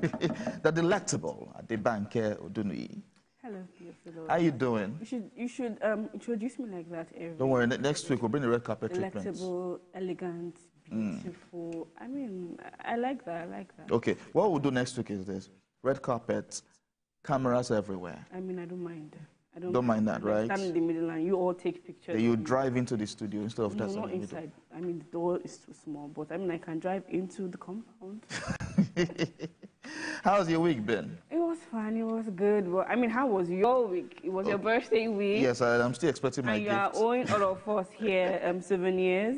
The delectable Adebanke Odunui. Hello, beautiful. How you doing? You should introduce me like that every. Don't worry. Next week we'll bring the red carpet treatment. Delectable, elegant, beautiful. I mean, I like that. I like that. Okay. What we'll do next week is this: red carpet, cameras everywhere. I mean, I don't mind. I don't mind that, right? Stand in the middle and you all take pictures. You drive into the studio instead of that. No, not inside. I mean, the door is too small, but I mean, I can drive into the compound. How's your week been? It was fun. It was good. But I mean, how was your week? It was your birthday week. Yes, I'm still expecting my gift. And you are owing all of us here souvenirs.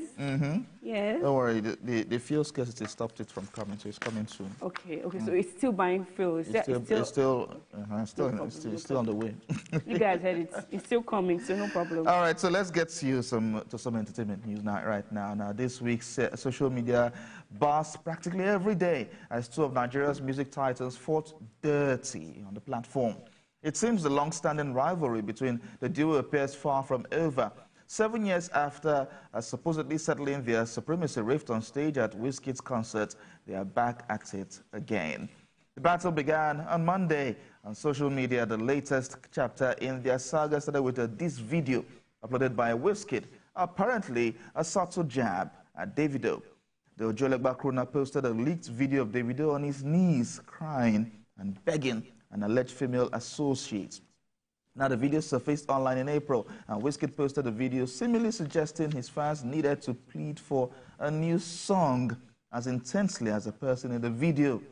Yes. Don't worry. The fuel scarcity stopped it from coming, so it's coming soon. Okay. So it's still buying fuel. It's still on the way. You guys heard it. It's still coming, so no problem. All right. So let's get to some entertainment news right now. Now, this week's social media buzz practically every day as two of Nigeria's music titans fought dirty on the platform. It seems the long-standing rivalry between the duo appears far from over. 7 years after supposedly settling their supremacy rift on stage at Wizkid's concert, they are back at it again. The battle began on Monday on social media. The latest chapter in their saga started with this video uploaded by Wizkid, apparently a subtle jab at Davido. The Ojolegba crooner posted a leaked video of Davido on his knees, crying and begging an alleged female associate. Now, the video surfaced online in April, and Wizkid posted a video seemingly suggesting his fans needed to plead for a new song as intensely as the person in the video,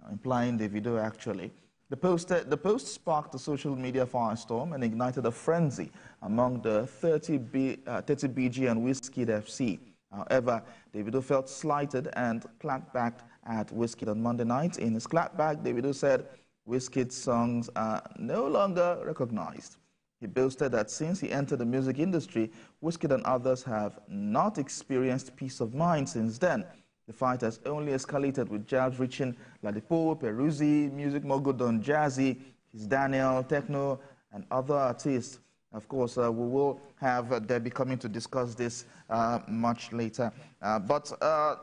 implying Davido actually. The post sparked a social media firestorm and ignited a frenzy among the 30BG and Wizkid FC. However, Davido felt slighted and clapped back at Wizkid on Monday night. In his clapback, Davido said Wizkid's songs are no longer recognized. He boasted that since he entered the music industry, Wizkid and others have not experienced peace of mind since then. The fight has only escalated with jabs reaching Ladipo, Peruzzi, Music Mogul Don Jazzy, Kiss Daniel, Techno, and other artists. Of course, we will have Debbie coming to discuss this much later. But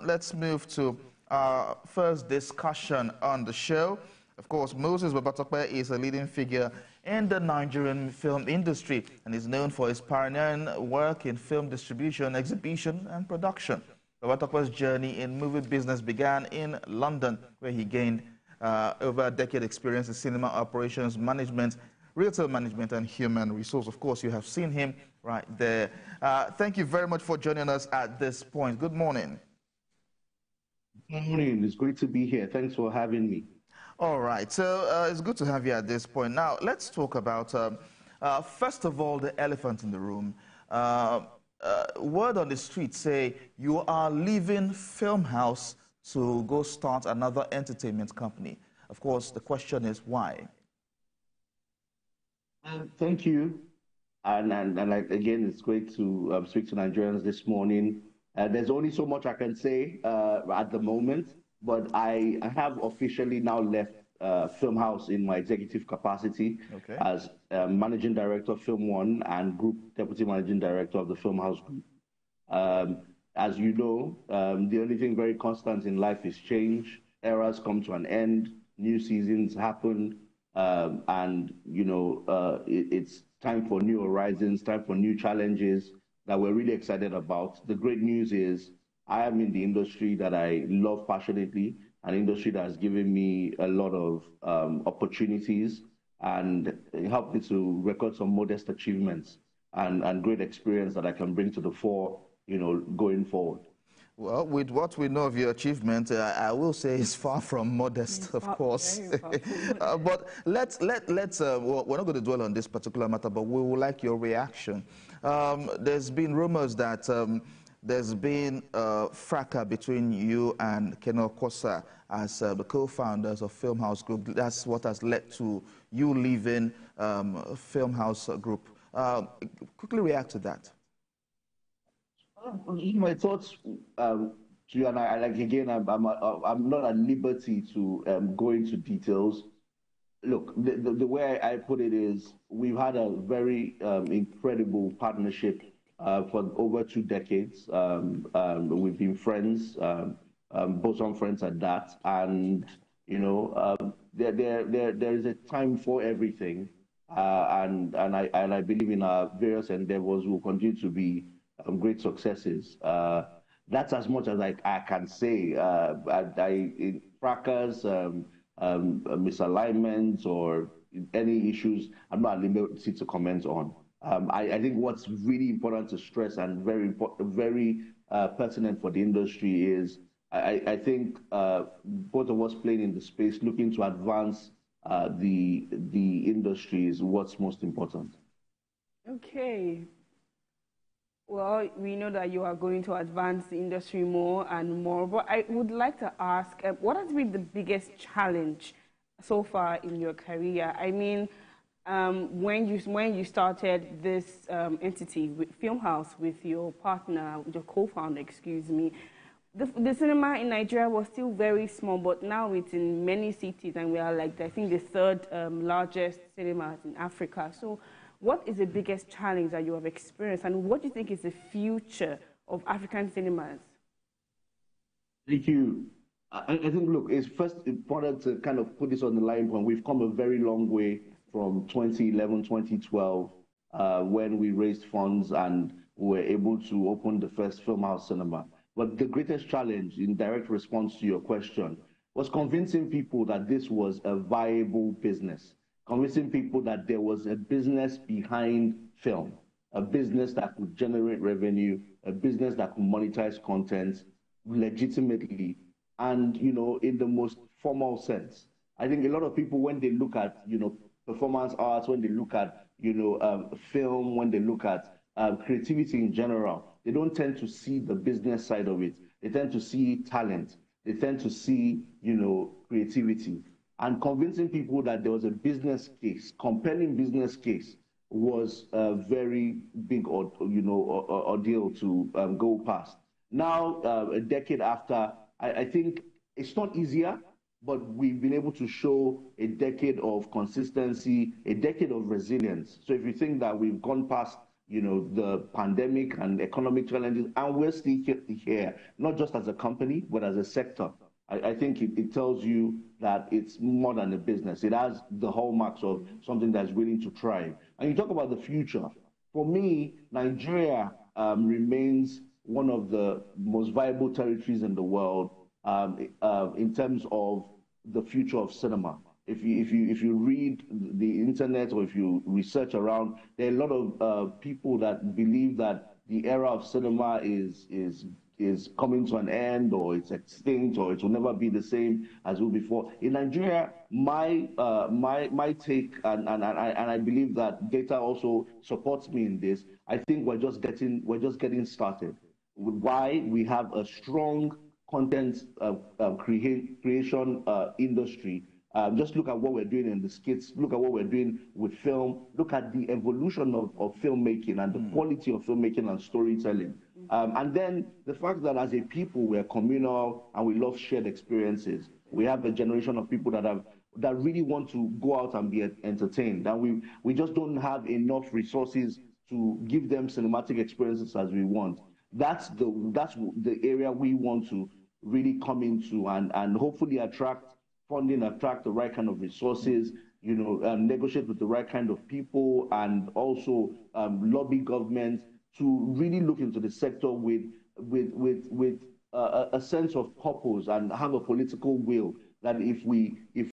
let's move to our first discussion on the show. Of course, Moses Babatokpe is a leading figure in the Nigerian film industry and is known for his pioneering work in film distribution, exhibition, and production. Babatokpe's journey in movie business began in London, where he gained over a decade experience in cinema operations management, retail management, and human resource. Of course, you have seen him right there. Thank you very much for joining us at this point. Good morning. Good morning. It's great to be here. Thanks for having me. All right. So it's good to have you at this point. Now, let's talk about, first of all, the elephant in the room. Word on the street say you are leaving Film House to go start another entertainment company. Of course, the question is why? Thank you. And again, it's great to speak to Nigerians this morning. There's only so much I can say at the moment, but I have officially now left Film House in my executive capacity as Managing Director of Film One and Group Deputy Managing Director of the Film House Group. As you know, the only thing very constant in life is change. Eras come to an end, new seasons happen, and you know it's time for new horizons, time for new challenges that we're really excited about. The great news is I am in the industry that I love passionately, an industry that has given me a lot of opportunities and helped me to record some modest achievements and great experience that I can bring to the fore, you know, going forward. Well, with what we know of your achievement, I will say it's far from modest, of course. But let's we're not going to dwell on this particular matter, but we would like your reaction. There's been rumors that there's been fracas between you and Keno Kosa as the co-founders of Film House Group. That's what has led to you leaving Film House Group. Quickly react to that. My thoughts to you, and I like again, I'm not at liberty to go into details. Look, the way I put it is we've had a very incredible partnership for over 2 decades. We've been friends, bosom friends at that, and There is a time for everything, and I believe in our various endeavors will continue to be great successes. That's as much as I can say. In fracas, misalignments, or any issues, I'm not limited to comment on. I think what's really important to stress and very important, very pertinent for the industry is I think both of us playing in the space, looking to advance the industry is what's most important. Okay. Well, we know that you are going to advance the industry more and more, but I would like to ask, what has been the biggest challenge so far in your career? I mean, when you started this entity, with Filmhouse, with your partner, with your co-founder, excuse me, the cinema in Nigeria was still very small, but now it's in many cities, and we are like, I think, the third largest cinemas in Africa. So what is the biggest challenge that you have experienced, and what do you think is the future of African cinemas? Thank you. I think, look, it's first important to kind of put this on the line point. We've come a very long way from 2011, 2012, when we raised funds and were able to open the first Filmhouse cinema. But the greatest challenge, in direct response to your question, was convincing people that this was a viable business, convincing people that there was a business behind film, a business that could generate revenue, a business that could monetize content legitimately, and in the most formal sense. I think a lot of people, when they look at performance arts, when they look at film, when they look at creativity in general, they don't tend to see the business side of it. They tend to see talent. They tend to see creativity. And convincing people that there was a business case, compelling business case, was a very big ordeal to go past. Now, a decade after, I think it's not easier, but we've been able to show a decade of consistency, a decade of resilience. So if you think that we've gone past the pandemic and economic challenges, and we're still here, not just as a company, but as a sector, I think it tells you that it's more than a business. It has the hallmarks of something that's willing to thrive. And you talk about the future. For me, Nigeria remains one of the most viable territories in the world in terms of the future of cinema. If you read the internet, or if you research around, there are a lot of people that believe that the era of cinema is coming to an end, or it's extinct, or it will never be the same as it was before. In Nigeria, my take, and I believe that data also supports me in this. I think we're just getting started. Why? We have a strong content creation industry. Just look at what we're doing in the skits, look at what we're doing with film, look at the evolution of filmmaking and the quality of filmmaking and storytelling. And then the fact that as a people, we're communal and we love shared experiences. We have a generation of people that really want to go out and be entertained. And we just don't have enough resources to give them cinematic experiences as we want. That's the area we want to really come into and hopefully attract funding, attract the right kind of resources, negotiate with the right kind of people, and also lobby government to really look into the sector with a sense of purpose and have a political will that if